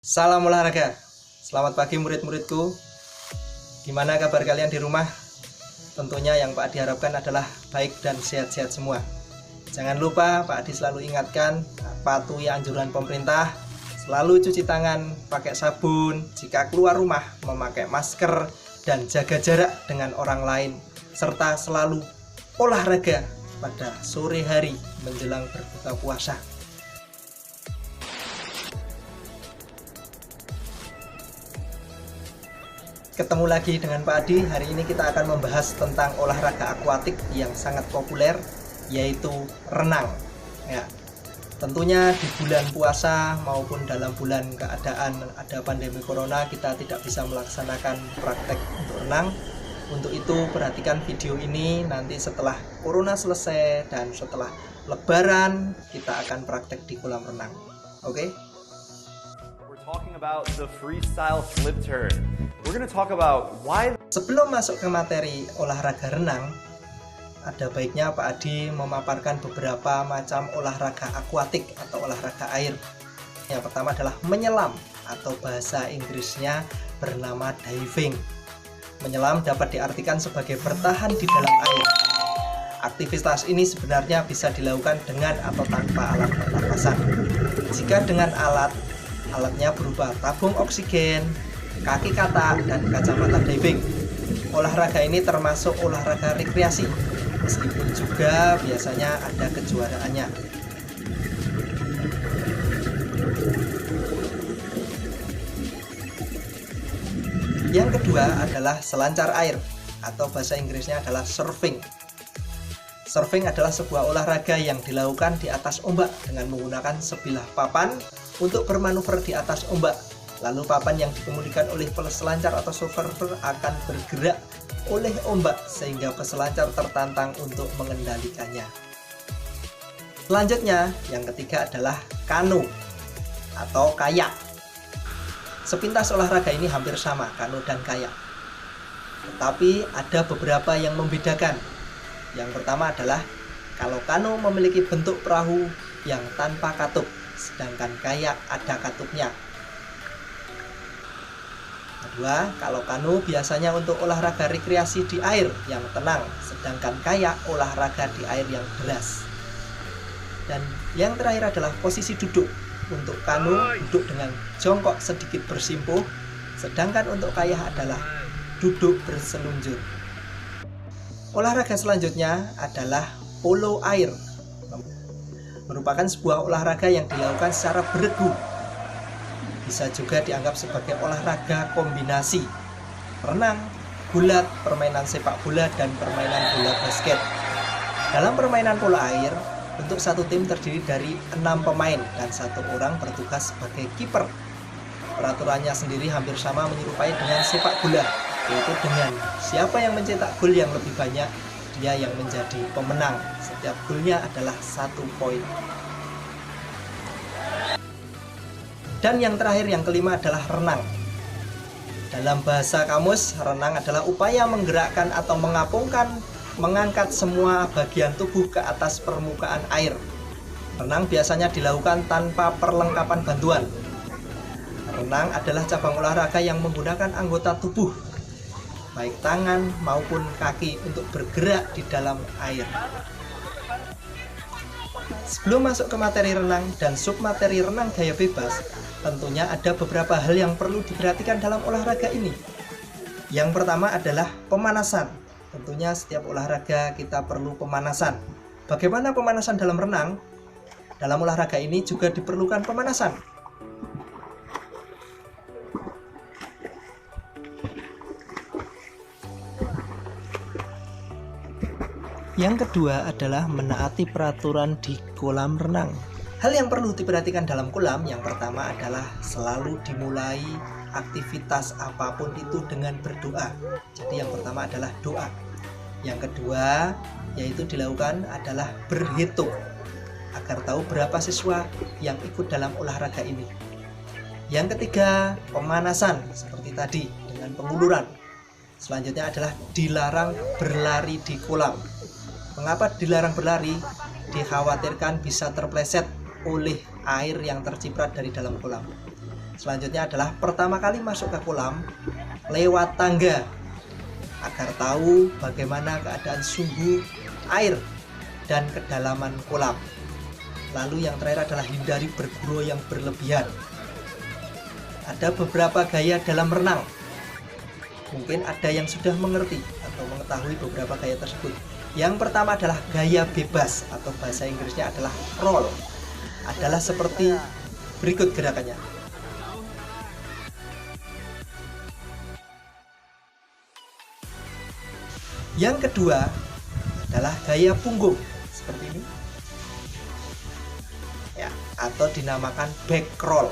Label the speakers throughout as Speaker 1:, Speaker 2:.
Speaker 1: Salam olahraga. Selamat pagi murid-muridku. Gimana kabar kalian di rumah? Tentunya yang Pak Adi harapkan adalah baik dan sehat-sehat semua. Jangan lupa Pak Adi selalu ingatkan, patuhi anjuran pemerintah, selalu cuci tangan, pakai sabun, jika keluar rumah memakai masker dan jaga jarak dengan orang lain, serta selalu olahraga pada sore hari menjelang berbuka puasa. Ketemu lagi dengan Pak Adi. Hari ini kita akan membahas tentang olahraga akuatik yang sangat populer, yaitu renang. Ya, tentunya di bulan puasa maupun dalam bulan keadaan ada pandemi corona, kita tidak bisa melaksanakan praktek untuk renang. Untuk itu perhatikan video ini, nanti setelah corona selesai dan setelah lebaran kita akan praktek di kolam renang. Oke?
Speaker 2: Talking about the freestyle flip turn. We're going to talk about why.
Speaker 1: Sebelum masuk ke materi olahraga renang, ada baiknya Pak Adi memaparkan beberapa macam olahraga akuatik atau olahraga air. Yang pertama adalah menyelam atau bahasa Inggrisnya bernama diving. Menyelam dapat diartikan sebagai bertahan di dalam air. Aktivitas ini sebenarnya bisa dilakukan dengan atau tanpa alat pernapasan. Jika dengan alatnya berupa tabung oksigen, kaki katak, dan kacamata diving. Olahraga ini termasuk olahraga rekreasi, meskipun juga biasanya ada kejuaraannya. Yang kedua adalah selancar air, atau bahasa Inggrisnya adalah surfing. Surfing adalah sebuah olahraga yang dilakukan di atas ombak dengan menggunakan sebilah papan untuk bermanuver di atas ombak. Lalu papan yang dikemudikan oleh peselancar atau surfer akan bergerak oleh ombak sehingga peselancar tertantang untuk mengendalikannya. Selanjutnya, yang ketiga adalah kano atau kayak. Sepintas olahraga ini hampir sama, kano dan kayak. Tetapi ada beberapa yang membedakan. Yang pertama adalah kalau kano memiliki bentuk perahu yang tanpa katup, sedangkan kayak ada katupnya. Kedua, kalau kano biasanya untuk olahraga rekreasi di air yang tenang, sedangkan kayak olahraga di air yang deras. Dan yang terakhir adalah posisi duduk. Untuk kano duduk dengan jongkok sedikit bersimpuh, sedangkan untuk kayak adalah duduk berseluncur. Olahraga selanjutnya adalah polo air. Merupakan sebuah olahraga yang dilakukan secara beregu. Bisa juga dianggap sebagai olahraga kombinasi renang, gulat, permainan sepak bola, dan permainan bola basket. Dalam permainan polo air, untuk satu tim terdiri dari 6 pemain dan 1 orang bertugas sebagai kiper. Peraturannya sendiri hampir sama menyerupai dengan sepak bola, yaitu dengan siapa yang mencetak gol yang lebih banyak, dia yang menjadi pemenang. Setiap golnya adalah 1 poin. Dan yang terakhir, yang kelima adalah renang. Dalam bahasa kamus, renang adalah upaya menggerakkan atau mengangkat semua bagian tubuh ke atas permukaan air. Renang biasanya dilakukan tanpa perlengkapan bantuan. Renang adalah cabang olahraga yang menggunakan anggota tubuh, baik tangan maupun kaki, untuk bergerak di dalam air. Sebelum masuk ke materi renang dan submateri renang gaya bebas, tentunya ada beberapa hal yang perlu diperhatikan dalam olahraga ini. Yang pertama adalah pemanasan. Tentunya setiap olahraga kita perlu pemanasan. Bagaimana pemanasan dalam renang? Dalam olahraga ini juga diperlukan pemanasan. Yang kedua adalah menaati peraturan di kolam renang. Hal yang perlu diperhatikan dalam kolam, yang pertama adalah selalu dimulai aktivitas apapun itu dengan berdoa. Jadi yang pertama adalah doa. Yang kedua yaitu dilakukan adalah berhitung agar tahu berapa siswa yang ikut dalam olahraga ini. Yang ketiga, pemanasan seperti tadi dengan penguluran. Selanjutnya adalah dilarang berlari di kolam. Mengapa dilarang berlari? Dikhawatirkan bisa terpleset oleh air yang terciprat dari dalam kolam. Selanjutnya adalah pertama kali masuk ke kolam lewat tangga agar tahu bagaimana keadaan suhu air dan kedalaman kolam. Lalu yang terakhir adalah hindari bergurau yang berlebihan. Ada beberapa gaya dalam renang. Mungkin ada yang sudah mengerti atau mengetahui beberapa gaya tersebut. Yang pertama adalah gaya bebas atau bahasa Inggrisnya adalah roll. Adalah seperti berikut gerakannya. Yang kedua adalah gaya punggung seperti ini. Ya, atau dinamakan back roll.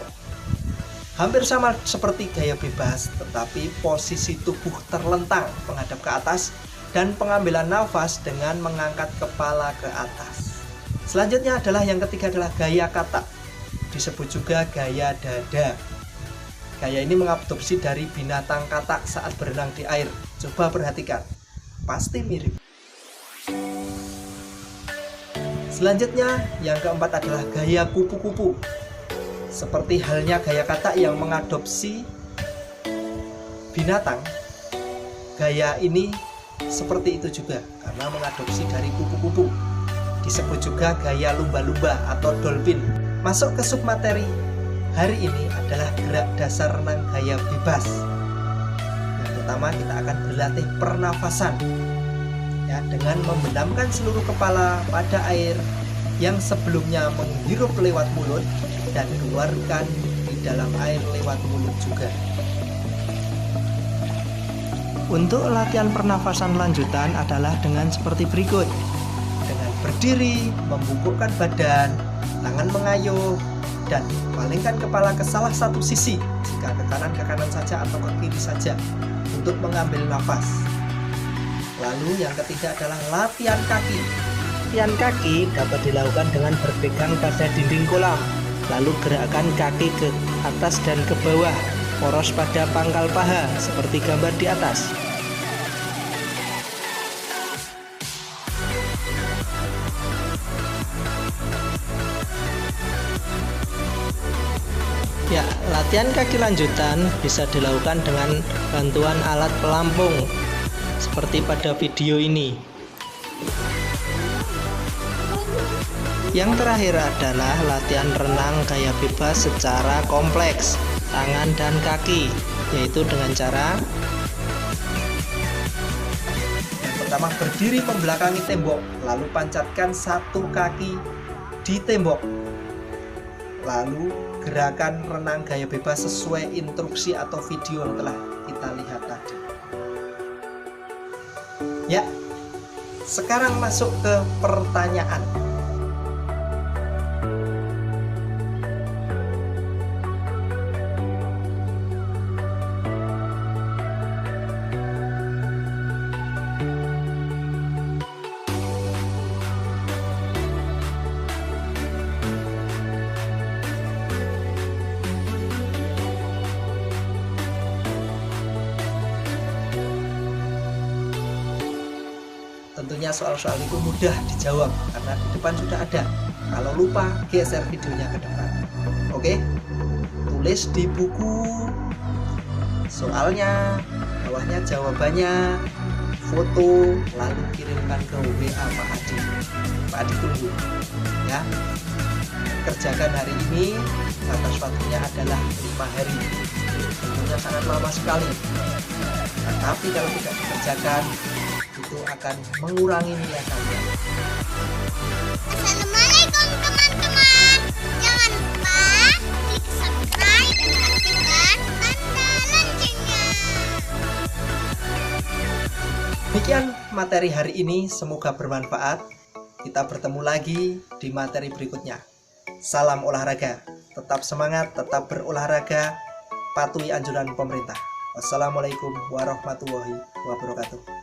Speaker 1: Hampir sama seperti gaya bebas, tetapi posisi tubuh terlentang menghadap ke atas dan pengambilan nafas dengan mengangkat kepala ke atas. Selanjutnya adalah yang ketiga adalah gaya katak, disebut juga gaya dada. Gaya ini mengadopsi dari binatang katak saat berenang di air. Coba perhatikan, pasti mirip. Selanjutnya yang keempat adalah gaya kupu-kupu. Seperti halnya gaya katak yang mengadopsi binatang, gaya ini seperti itu juga karena mengadopsi dari kupu-kupu. Disebut juga gaya lumba-lumba atau dolphin. Masuk ke submateri hari ini adalah gerak dasar renang gaya bebas. Yang pertama kita akan berlatih pernafasan ya, dengan membenamkan seluruh kepala pada air yang sebelumnya menghirup lewat mulut dan keluarkan di dalam air lewat mulut juga. Untuk latihan pernafasan lanjutan adalah dengan seperti berikut. Dengan berdiri, membungkukkan badan, tangan mengayuh, dan palingkan kepala ke salah satu sisi, jika ke kanan saja atau ke kiri saja, untuk mengambil nafas. Lalu yang ketiga adalah latihan kaki. Latihan kaki dapat dilakukan dengan berpegang pada dinding kolam, lalu gerakkan kaki ke atas dan ke bawah, poros pada pangkal paha seperti gambar di atas. Ya, latihan kaki lanjutan bisa dilakukan dengan bantuan alat pelampung seperti pada video ini. Yang terakhir adalah latihan renang gaya bebas secara kompleks, tangan dan kaki, yaitu dengan cara yang pertama berdiri membelakangi tembok, lalu pancatkan satu kaki di tembok, lalu gerakan renang gaya bebas sesuai instruksi atau video yang telah kita lihat tadi. Ya, sekarang masuk ke pertanyaan. Tentunya soal-soal itu mudah dijawab karena di depan sudah ada. Kalau lupa, geser videonya ke depan. Oke? Tulis di buku soalnya, bawahnya jawabannya, foto, lalu kirimkan ke WA Pak Adi. Pak Adi tunggu. Ya. Kerjakan hari ini, batas waktunya adalah 5 hari. Tentunya sangat lama sekali. Tetapi kalau tidak dikerjakan, itu akan mengurangi nilai kalian.
Speaker 3: Assalamualaikum teman-teman. Jangan lupa klik subscribe dan aktifkan tanda loncengnya.
Speaker 1: Demikian materi hari ini, semoga bermanfaat. Kita bertemu lagi di materi berikutnya. Salam olahraga, tetap semangat, tetap berolahraga, patuhi anjuran pemerintah. Wassalamualaikum warahmatullahi wabarakatuh.